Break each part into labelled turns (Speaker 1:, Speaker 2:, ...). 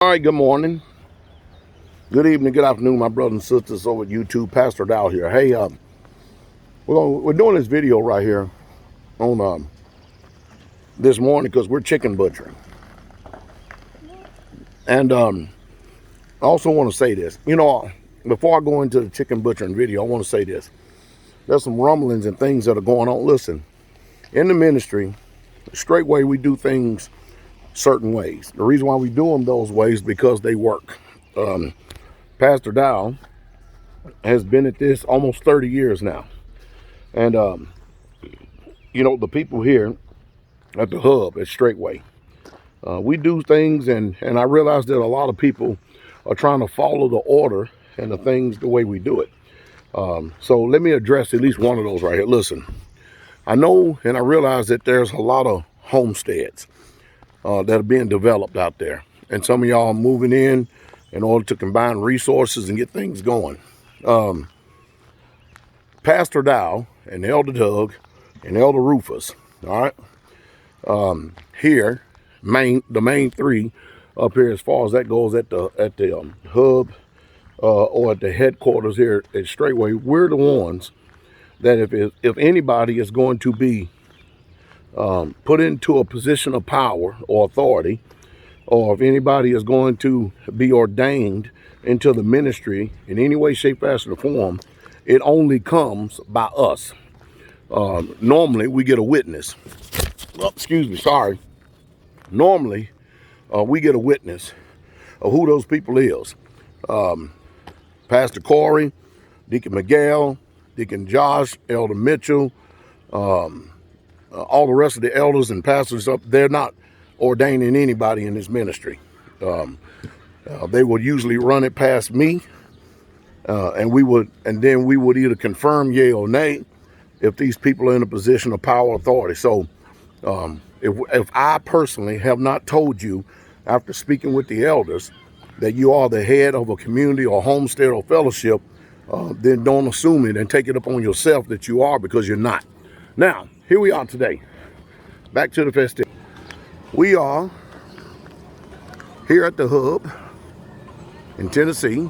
Speaker 1: All right, good morning, good evening, good afternoon, my brothers and sisters over at YouTube. Pastor Dowell here. Hey, we're doing this video right here on this morning because we're chicken butchering, and I also want to say this. Before I go into the chicken butchering video, I want to say this. There's some rumblings and things that are going on. Listen, in the ministry, straightway we do things certain ways. The reason why we do them those ways because they work. Pastor Dowell has been at this almost 30 years now, and the people here at the hub at Straightway, we do things, and I realize that a lot of people are trying to follow the order and the things the way we do it. So let me address at least one of those right here. Listen, I know and I realize that there's a lot of homesteads that are being developed out there, and some of y'all are moving in order to combine resources and get things going. Pastor Dowell and Elder Doug and Elder Rufus, all right, here, the main three up here as far as that goes at the hub or at the headquarters here at Straightway, we're the ones that if anybody is going to be put into a position of power or authority, or if anybody is going to be ordained into the ministry in any way, shape, fashion, or form, it only comes by us. Normally, we get a witness. Oh, excuse me, sorry. Normally, we get a witness of who those people is. Pastor Corey, Deacon Miguel, Deacon Josh, Elder Mitchell, all the rest of the elders and pastors up, they're not ordaining anybody in this ministry. They would usually run it past me, and then we would either confirm yea or nay if these people are in a position of power or authority. So if I personally have not told you after speaking with the elders that you are the head of a community or homestead or fellowship, then don't assume it and take it upon yourself that you are, because you're not. Now, here we are today. Back to the festivity. We are here at the hub in Tennessee,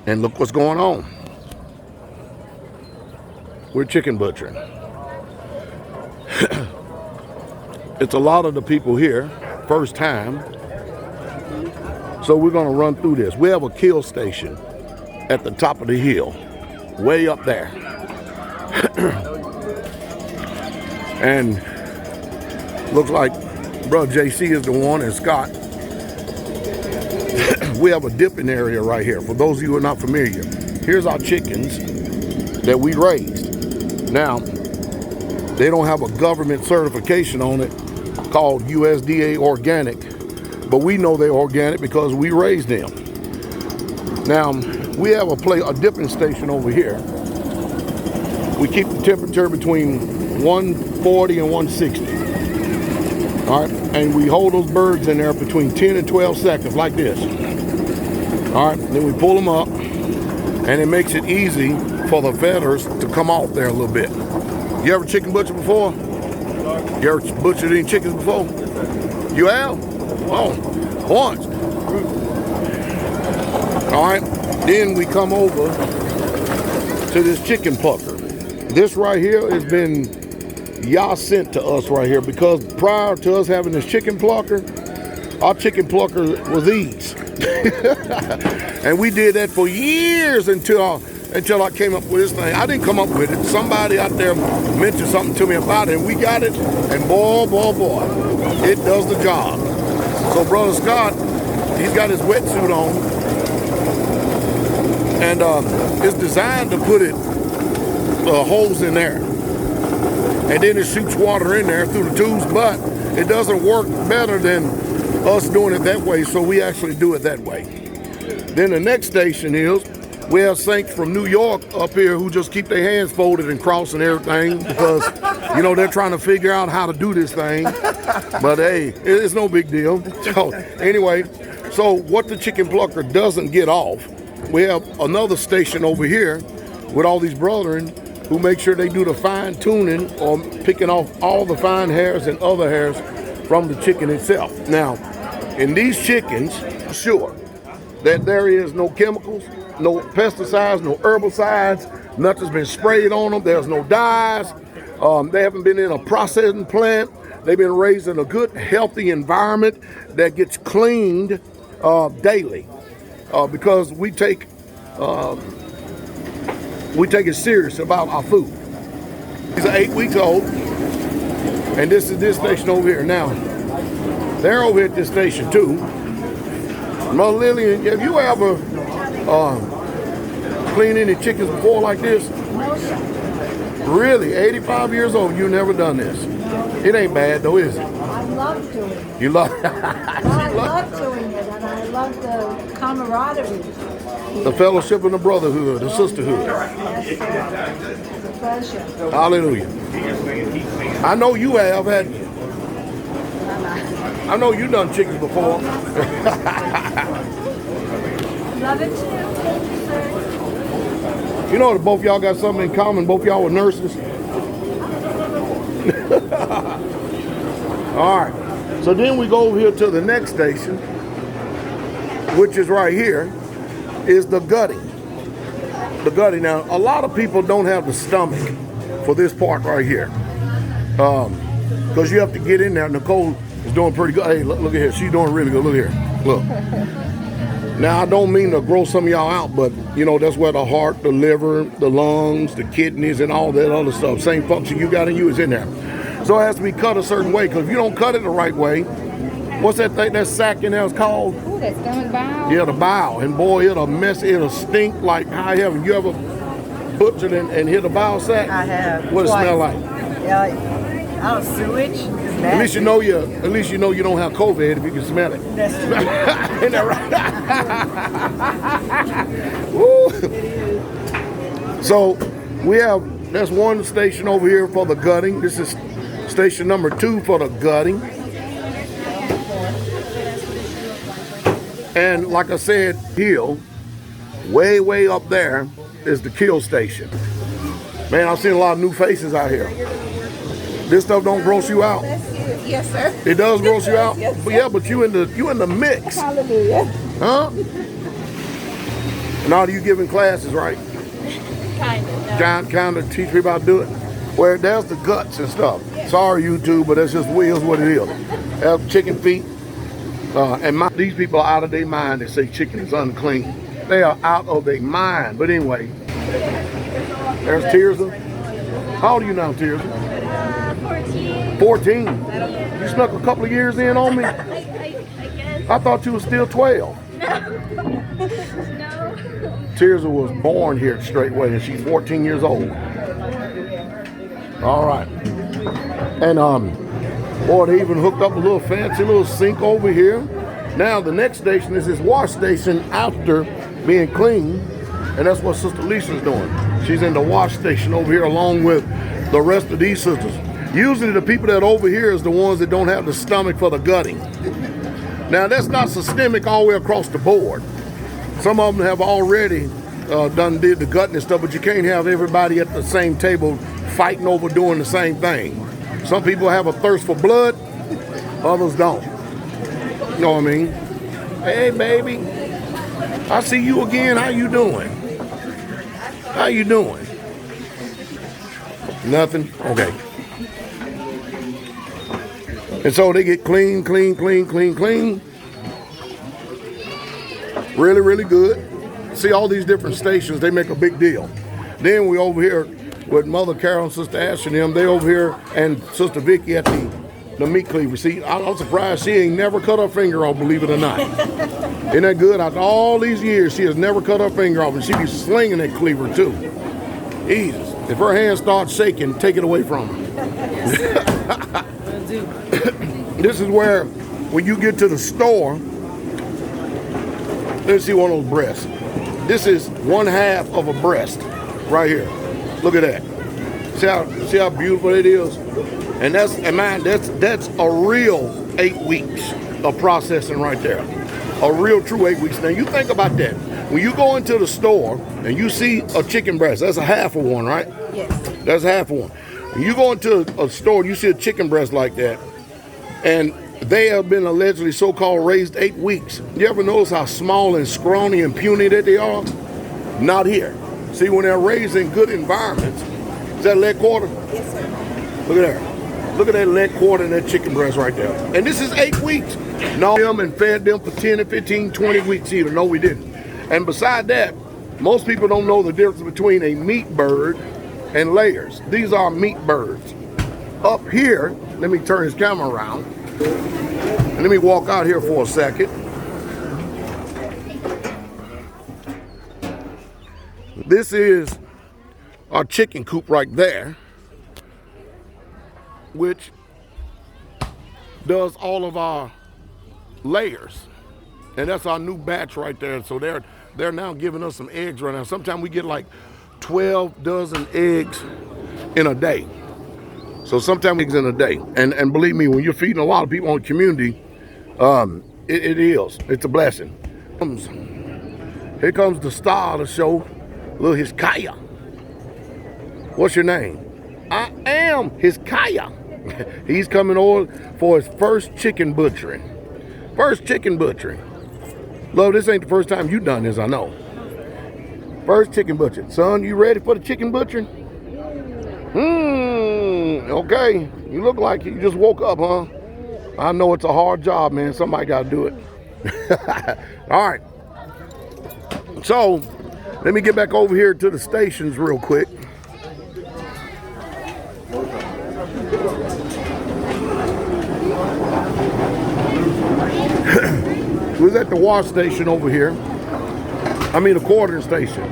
Speaker 1: and look what's going on. We're chicken butchering. It's a lot of the people here, first time. So we're gonna run through this. We have a kill station at the top of the hill, way up there. And looks like Brother JC is the one, and Scott. We have a dipping area right here. For those of you who are not familiar, here's our chickens that we raised. Now, they don't have a government certification on it called USDA organic, but we know they're organic because we raised them. Now, we have a dipping station over here. We keep the temperature between 140 and 160. All right, and we hold those birds in there between 10 and 12 seconds like this. All right, then we pull them up, and it makes it easy for the feathers to come off there a little bit. You ever chicken butcher before? You ever butchered any chickens before? You have? Oh, once. All right, then we come over to this chicken plucker. This right here has been Yah sent to us right here, because prior to us having this chicken plucker, our chicken plucker was these. And we did that for years until I came up with this thing. I didn't come up with it. Somebody out there mentioned something to me about it, and we got it, and boy, it does the job. So Brother Scott, he's got his wetsuit on, and it's designed to put holes in there, and then it shoots water in there through the tubes, but it doesn't work better than us doing it that way, so we actually do it that way. Then the next station is, we have saints from New York up here who just keep their hands folded and crossing everything because, they're trying to figure out how to do this thing. But hey, it's no big deal. So anyway, so what the chicken plucker doesn't get off, we have another station over here with all these brethren who make sure they do the fine tuning or picking off all the fine hairs and other hairs from the chicken itself. Now, And these chickens, sure, that there is no chemicals, no pesticides, no herbicides, nothing's been sprayed on them, there's no dyes, they haven't been in a processing plant, they've been raised in a good, healthy environment that gets cleaned daily because we take it serious about our food. These are 8 weeks old, and this is this station over here. Now, they're over here at this station too. Mother Lillian, have you ever cleaned any chickens before like this? Really? 85 years old, you never done this? It ain't bad though, is it?
Speaker 2: I love doing it.
Speaker 1: You love
Speaker 2: I love doing it, and I love the camaraderie.
Speaker 1: the fellowship and the brotherhood, the sisterhood.
Speaker 2: Yes, it's a pleasure.
Speaker 1: Hallelujah. I know you have, hadn't you? I know you done chickens before.
Speaker 2: Love it too. Thank you, sir.
Speaker 1: You know that both y'all got something in common. Both y'all were nurses. All right. So then we go over here to the next station, which is right here, is the gutting. The gutting. Now, a lot of people don't have the stomach for this part right here. Because you have to get in there. Nicole is doing pretty good. Hey, look at here. She's doing really good. Look here. Look. Now, I don't mean to gross some of y'all out, but, you know, that's where the heart, the liver, the lungs, the kidneys, and all that other stuff, same function you got in you is in there. So it has to be cut a certain way, because if you don't cut it the right way, what's that thing, that sack in there is called?
Speaker 2: Ooh, that stomach bowel.
Speaker 1: Yeah, the bowel. And boy, it'll mess, it'll stink like high heaven. You ever butchered and hit a bowel sack?
Speaker 3: I have.
Speaker 1: What it smell like?
Speaker 3: Yeah, oh, sewage.
Speaker 1: At least you know you don't have COVID if you can smell it.
Speaker 3: That's true.
Speaker 1: Isn't that right? Woo. So we have, that's one station over here for the gutting. This is station number 2 for the gutting. And like I said, hill, way up there is the kill station. Man, I've seen a lot of new faces out here. This stuff don't gross you out.
Speaker 2: Yes, sir.
Speaker 1: It does gross you out.
Speaker 2: Yes,
Speaker 1: But yeah, but you in the mix.
Speaker 2: Hallelujah.
Speaker 1: Huh? Now you giving classes, right? Kind of teach people how to do it. Where there's the guts and stuff. Sorry, YouTube, but that's just what it is. That's chicken feet. And these people are out of their mind that say chicken is unclean. They are out of their mind. But anyway, there's Tirza. How old are you now, Tirza? 14. 14? You snuck a couple of years in on me?
Speaker 4: I guess.
Speaker 1: I thought you were still 12.
Speaker 4: No.
Speaker 1: Tirza was born here straightway, and she's 14 years old. All right. And boy, they even hooked up a little fancy little sink over here. Now the next station is this wash station after being clean, and that's what Sister Lisa's doing. She's in the wash station over here along with the rest of these sisters. Usually the people that are over here is the ones that don't have the stomach for the gutting. Now that's not systemic all the way across the board. Some of them have already did the gutting and stuff, but you can't have everybody at the same table fighting over doing the same thing. Some people have a thirst for blood, others don't. You know what I mean? Hey, baby, I see you again. How you doing? How you doing? Nothing? Okay. And so they get clean. Really good. See all these different stations, they make a big deal. Then we over here with Mother Carol and Sister Ash and them, they over here, and Sister Vicky at the meat cleaver. See, I'm surprised she ain't never cut her finger off, believe it or not. Isn't that good? After all these years, she has never cut her finger off, and she be slinging that cleaver too. Easy. If her hand starts shaking, take it away from her. This is where, when you get to the store, let's see one of those breasts. This is 1/2 of a breast right here. Look at that. See how beautiful it is? And that's a real 8 weeks of processing right there. A real true 8 weeks. Now you think about that. When you go into the store and you see a chicken breast, that's 1/2 of one, right?
Speaker 2: Yes.
Speaker 1: That's 1/2 of one. When you go into a store and you see a chicken breast like that, and They have been allegedly so-called raised 8 weeks. You ever notice how small and scrawny and puny that they are? Not here. See, when they're raised in good environments, is that leg quarter?
Speaker 3: Yes, sir.
Speaker 1: Look at that. Look at that leg quarter and that chicken breast right there. And this is 8 weeks. No, them and fed them for 10 and 15, 20 weeks either. No, we didn't. And beside that, most people don't know the difference between a meat bird and layers. These are meat birds. Up here, let me turn his camera around. And let me walk out here for a second. This is our chicken coop right there, which does all of our layers. And that's our new batch right there. So they're now giving us some eggs right now. Sometimes we get like 12 dozen eggs in a day. So sometimes eggs in a day. And believe me, when you're feeding a lot of people in the community, it is. It's a blessing. Here comes the star of the show, little Hiskaya. What's your name? I am Hiskaya. He's coming over for his first chicken butchering. First chicken butchering. Love, this ain't the first time you done this, I know. First chicken butchering. Son, you ready for the chicken butchering? Okay. You look like you just woke up, huh? I know it's a hard job, man. Somebody got to do it. All right. So, let me get back over here to the stations real quick. We was at the wash station over here. I mean, the quartering station.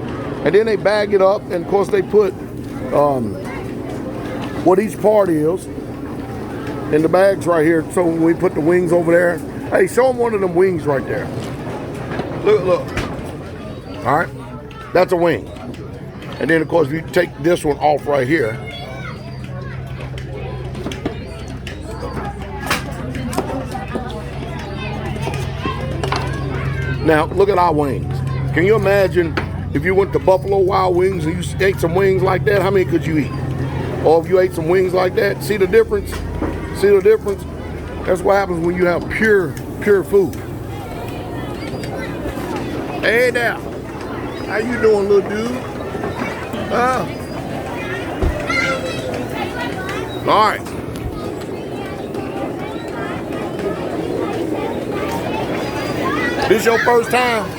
Speaker 1: And then they bag it up, and of course they put what each part is in the bags right here. So when we put the wings over there, hey, show them one of them wings right there. Look. All right, that's a wing. And then of course you take this one off right here. Now look at our wings. Can you imagine if you went to Buffalo Wild Wings and you ate some wings like that? How many could you eat? Or if you ate some wings like that, see the difference? See the difference? That's what happens when you have pure food. Hey now, how you doing, little dude? All right. This your first time?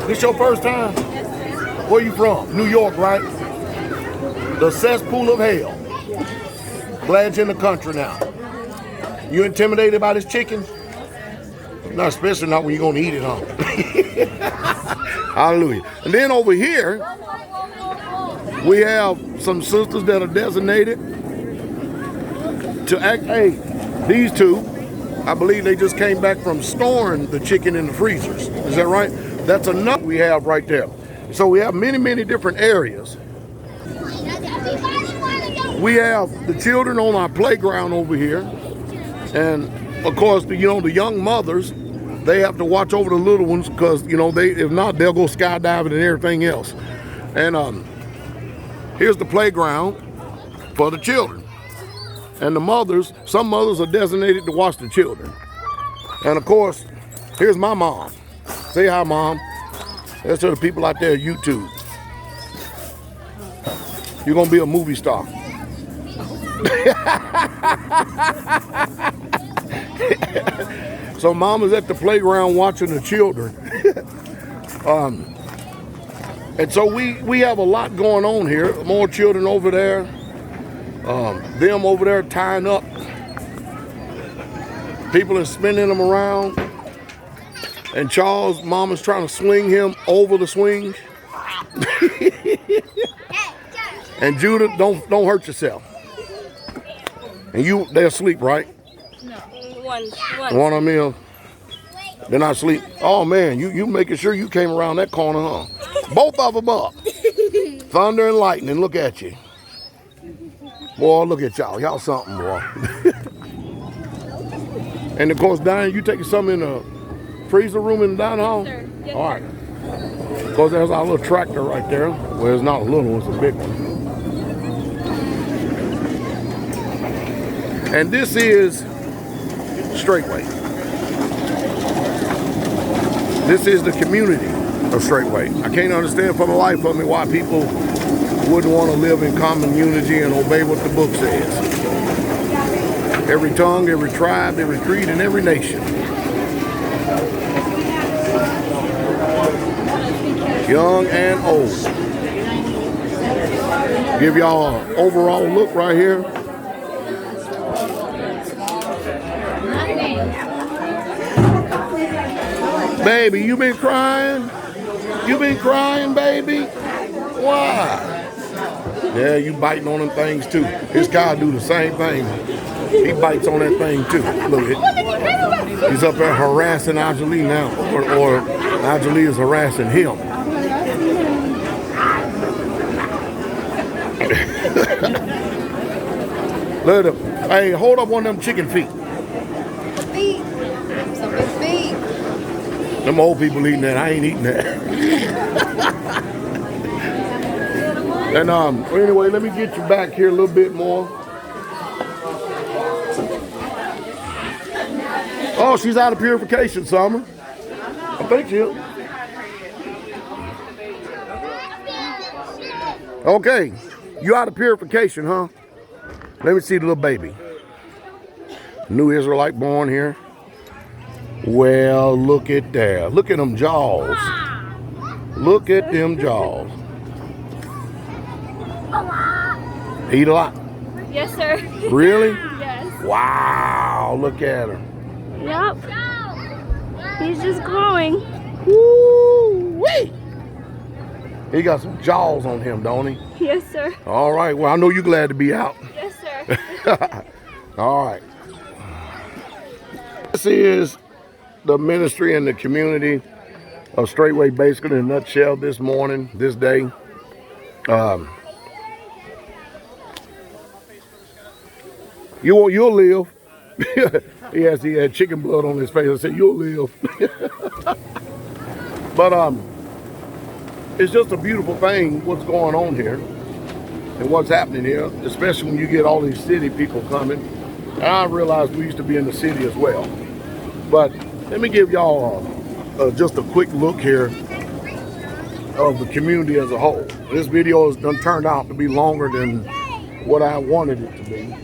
Speaker 1: This your first time? Where you from? New York, right? The cesspool of hell. Glad you're in the country now. You intimidated by this chicken? Not especially not when you're gonna eat it, huh? Hallelujah. And then over here, we have some sisters that are designated to act. Hey, these two, I believe they just came back from storing the chicken in the freezers. Is that right? That's enough we have right there. So we have many different areas. We have the children on our playground over here. And of course, the young mothers, they have to watch over the little ones because, if not, they'll go skydiving and everything else. And here's the playground for the children. And the mothers, some mothers are designated to watch the children. And of course, here's my mom. Say hi, Mom. That's to the people out there at YouTube. You're going to be a movie star. So Mom is at the playground watching the children. And so we have a lot going on here. More children over there. Them over there tying up. People are spinning them around. And Charles, Mama's trying to swing him over the swing. And Judith, don't hurt yourself. And they're asleep, right?
Speaker 4: No,
Speaker 1: One of them, they're not asleep. Oh man, you making sure you came around that corner, huh? Both of them up. Thunder and lightning, look at you. Boy, look at y'all. Y'all something, boy. And of course, Diane, you taking something in the freezer room in the dining hall?
Speaker 4: Sir. Yes,
Speaker 1: all right. Of course, there's our little tractor right there. Well, it's not a little one, it's a big one. And this is Straightway. This is the community of Straightway. I can't understand for the life of me why people wouldn't want to live in common unity and obey what the book says. Every tongue, every tribe, every creed, and every nation. Young and old. Give y'all an overall look right here. Baby, you been crying? You been crying, baby? Why? Yeah, you biting on them things too. This guy do the same thing. He bites on that thing too. Look at it. He's up there harassing Anjali now, or Anjali is harassing him. Look at him. Hey, hold up one of them chicken feet.
Speaker 3: Feet. Some big feet.
Speaker 1: Them old people eating that. I ain't eating that. And anyway, let me get you back here a little bit more. Oh, she's out of purification, Summer. I think she is. Okay, you out of purification, huh? Let me see the little baby. New Israelite born here. Well, look at that. Look at them jaws. Look at them jaws. Eat a lot?
Speaker 4: Yes, sir.
Speaker 1: Really?
Speaker 4: Yes.
Speaker 1: Wow, look at her.
Speaker 4: Yep. He's just growing.
Speaker 1: Woo-wee. He got some jaws on him, don't he?
Speaker 4: Yes, sir.
Speaker 1: All right, well, I know you're glad to be out.
Speaker 4: Yes, sir.
Speaker 1: All right. This is the ministry and the community of Straightway, basically in a nutshell this morning, this day. You'll live. Yes, he had chicken blood on his face. I said, you'll live. But it's just a beautiful thing what's going on here and what's happening here, especially when you get all these city people coming. And I realized we used to be in the city as well. But let me give y'all just a quick look here of the community as a whole. This video has done turned out to be longer than what I wanted it to be.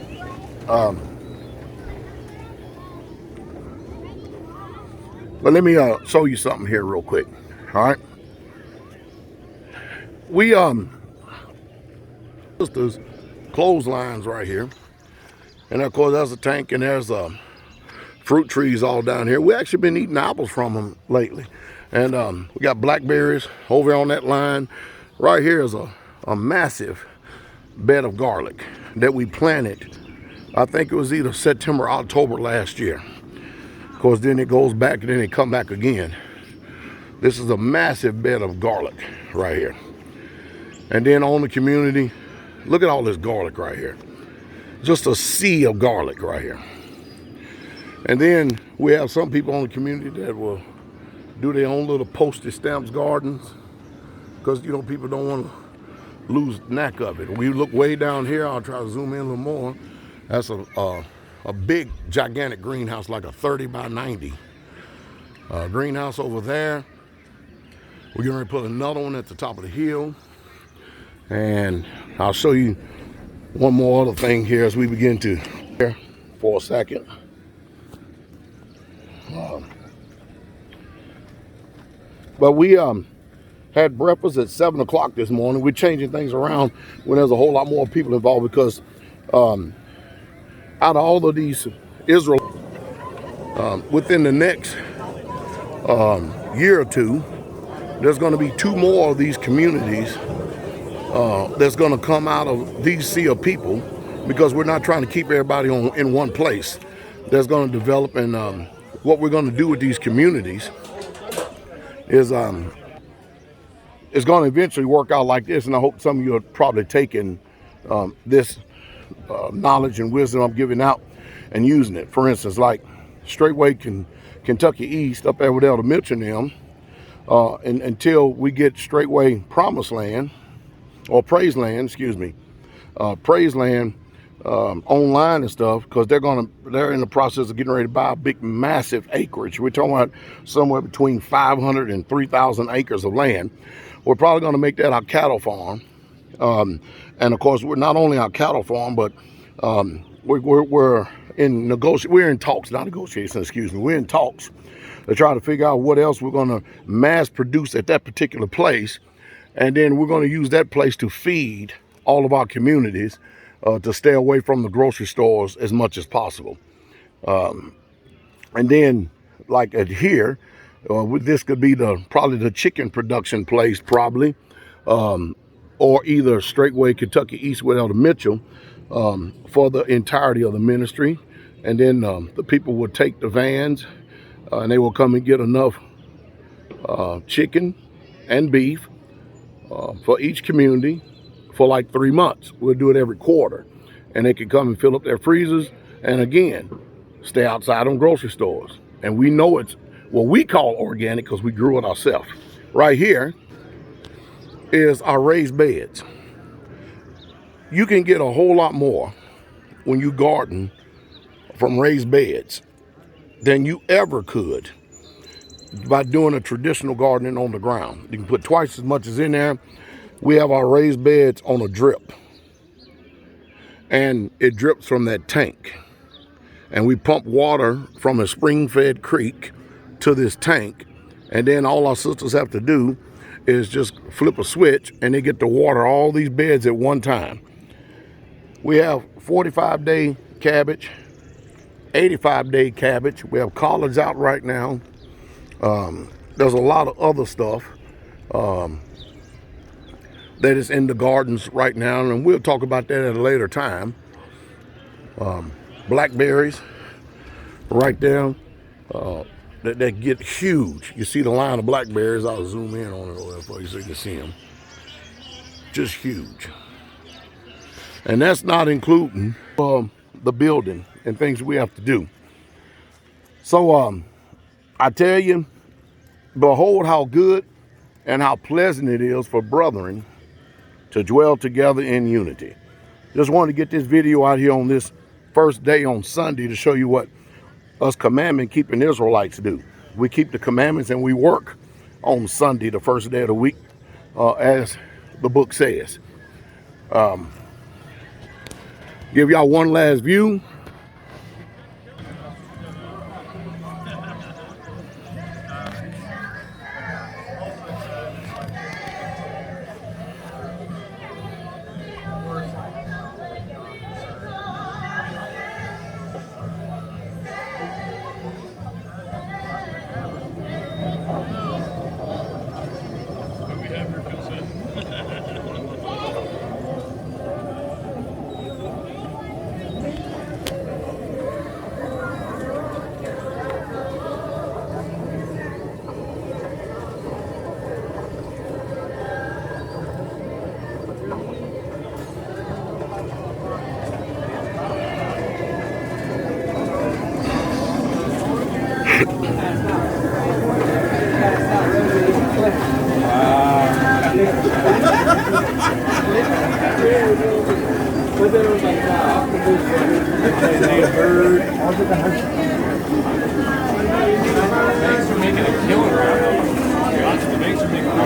Speaker 1: But let me show you something here real quick. All right. We there's clotheslines right here, and of course there's a tank and there's fruit trees all down here. We actually been eating apples from them lately, and we got blackberries over on that line. Right here is a massive bed of garlic that we planted. I think it was either September or October last year. Of course, then it goes back and then it come back again. This is a massive bed of garlic right here. And then on the community, look at all this garlic right here. Just a sea of garlic right here. And then we have some people on the community that will do their own little postage stamps gardens, because, you know, people don't want to lose knack of it. We look way down here. I'll try to zoom in a little more. That's a big, gigantic greenhouse, like a 30 by 90 greenhouse over there. We're going to put another one at the top of the hill. And I'll show you one more other thing here as we begin to here for a second. But we had breakfast at 7 o'clock this morning. We're changing things around when there's a whole lot more people involved, because out of all of these Israel, within the next year or two, there's going to be 2 more of these communities that's going to come out of these sea of people, because we're not trying to keep everybody in one place. That's going to develop, and what we're going to do with these communities is it's going to eventually work out like this. And I hope some of you are probably taking this knowledge and wisdom I'm giving out and using it. For instance, like Straightway Kentucky East up there with Elder Mitchell and them, and until we get Straightway Promised Land, or Praise Land, excuse me, Praise Land, online and stuff, because they're in the process of getting ready to buy a big, massive acreage. We're talking about somewhere between 500 and 3,000 acres of land. We're probably going to make that our cattle farm. And of course, we're not only our cattle farm, but we're in talks, not negotiations, excuse me. We're in talks to try to figure out what else we're going to mass produce at that particular place. And then we're going to use that place to feed all of our communities, to stay away from the grocery stores as much as possible. And then, like at here, this could be probably the chicken production place, probably, or either straightway Kentucky East without a Mitchell, for the entirety of the ministry. And then the people would take the vans, and they will come and get enough chicken and beef for each community for like 3 months. We'll do it every quarter, and they can come and fill up their freezers, and again, stay outside on grocery stores. And we know it's what we call organic because we grew it ourselves. Right here is our raised beds. You can get a whole lot more when you garden from raised beds than you ever could by doing a traditional gardening on the ground. You can put twice as much as in there. We have our raised beds on a drip, and it drips from that tank. And we pump water from a spring-fed creek to this tank, and then all our sisters have to do is just flip a switch, and they get to water all these beds at one time. We have 45-day cabbage, 85-day cabbage. We have collards out right now. There's a lot of other stuff that is in the gardens right now, and we'll talk about that at a later time. Blackberries right there, that get huge. You see the line of blackberries. I'll zoom in on it over there for you so you can see them. Just huge. And that's not including the building and things we have to do. So I tell you, behold how good and how pleasant it is for brethren to dwell together in unity. Just wanted to get this video out here on this first day on Sunday to show you what us commandment keeping Israelites do. We keep the commandments and we work on Sunday, the first day of the week, as the book says. Give y'all one last view.
Speaker 5: Thanks for making a killer out of it. Thanks for making a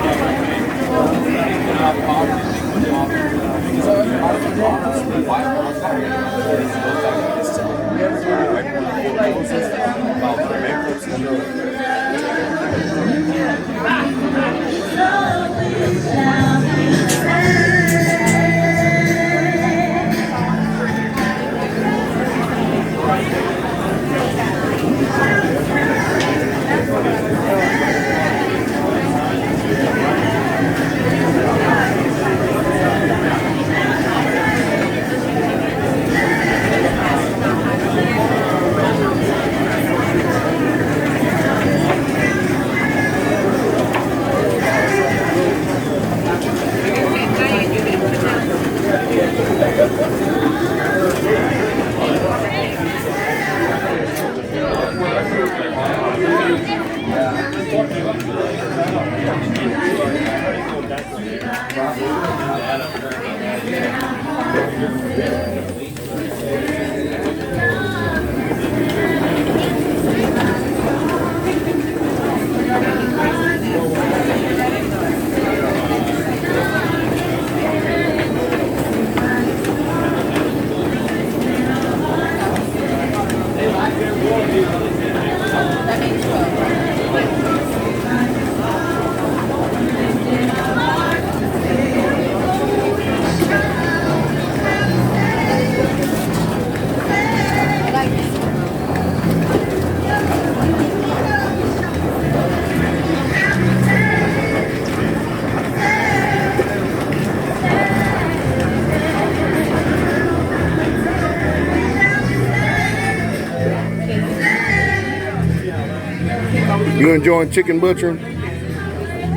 Speaker 1: You enjoying chicken butchering?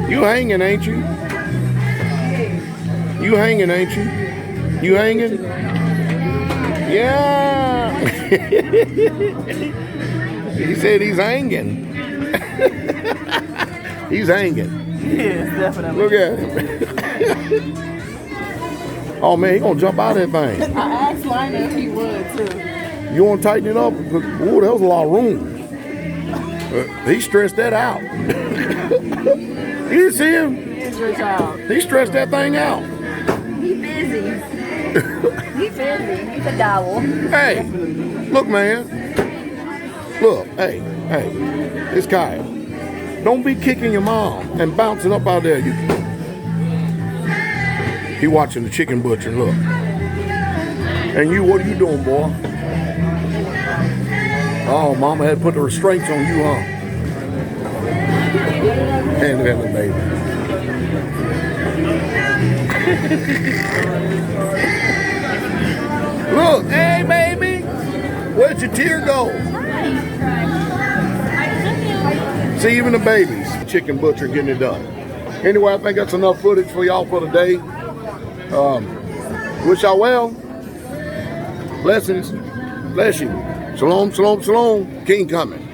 Speaker 1: You hanging, ain't you? You hanging, ain't you? You hanging? Yeah. He said he's hanging. He's hanging.
Speaker 6: Yes, definitely.
Speaker 1: Look at him. Oh man, he gonna jump out of that thing.
Speaker 6: I asked Liner if he would too.
Speaker 1: You want to tighten it up? Ooh, that was a lot of room. He stressed that out. You see him?
Speaker 6: He is your child.
Speaker 1: He stressed that thing out.
Speaker 3: He busy. He busy. He's a Dowell.
Speaker 1: Hey, look, man. Look, hey, it's Kyle. Don't be kicking your mom and bouncing up out there. He watching the chicken butcher. Look. And you, what are you doing, boy? Oh, mama had put the restraints on you, huh? And look at the baby. Look, hey, baby. Where'd your tear go? See, even the babies, chicken butcher getting it done. Anyway, I think that's enough footage for y'all for today. Wish y'all well. Blessings. Bless you. Shalom, shalom, shalom. King coming.